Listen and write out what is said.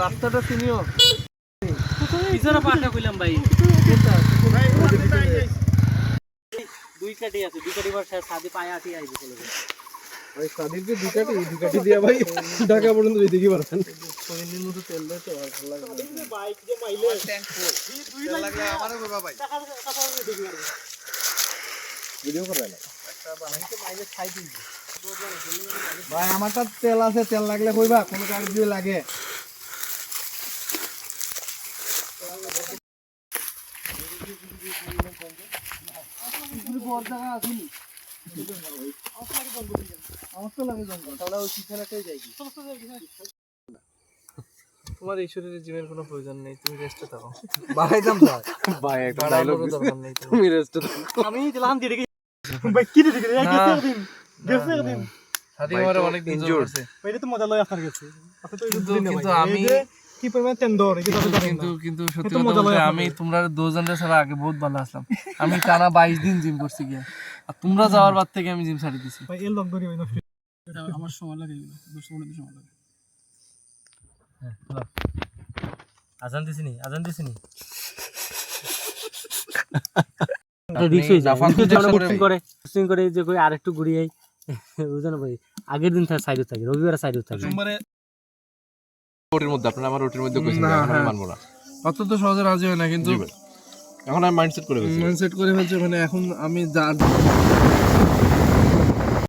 রাস্তাটা চিনিও পিছনে পাটা কইলাম ভাই দুই কাটি আছে দুই কাটি বার সাদি পায়া আটি আইবে চলে ভাই সাদির যে দুই কাটি দিয়া ভাই ঢাকা পর্যন্ত এদিকে পারছেন শরীরের মধ্যে তেল দেয় তো ভালো লাগে বাইক যে মাইলে ট্যাঙ্ক ফুল তেল লাগলে আমারও করবা ভাই টাকা দেখি পারবে ভিডিও করবে না একটা বানাইতে মাইলে খাই দিই ভাই আমারটা তেল আছে তেল লাগলে কইবা কোন গাড়ি দিয়ে লাগে বড় জায়গা আছে নি আমার তো লাগে জঙ্গল তাহলে ওই পিছনেটাই যাই কি তোমার এই শরীরে জিমের কোনো প্রয়োজন নেই তুমি রেস্টে থাকো বাড়াইতাম স্যার ভাই একটা ডায়লগ দরকার নেই তুমি রেস্টে থাকো আমি দিলাম দিয়ে রেখে ভাই কি রে গেছে একদিন সাথী আমারে অনেক দিন জোর আছে ভাই এটা তো মজা লয় আপনার কাছে আপনি তো কিন্তু আমি কি পরিমাণ তেন্দর কিন্তু সত্যি কথা বলতে আমি তোমরা দুজনের ছাড়া আগে বহুত ভালো আসলাম আমি টানা 22 দিন জিম করছি গিয়া আর তোমরা যাওয়ার পর থেকে আমি জিম ছাড়ি দিছি ভাই এর লক ধরি হই না এটা আমার সময় লাগে 10 মিনিট সময় লাগে হ্যাঁ আজান দিছিনি রিক্স করে যে কই আরেকটু ঘুরিয়ে বুঝছেন ভাই আগের দিন সাইড থাকে রবিবার সাইড থাকে সোমবারে রুটির মধ্যে আপনারা আমার রুটির মধ্যে কইছেন এখন আমি মানবো না অত তো সহজে রাজি হয় না কিন্তু এখন আমি মাইন্ডসেট করে ফেলছি মানে এখন আমি যা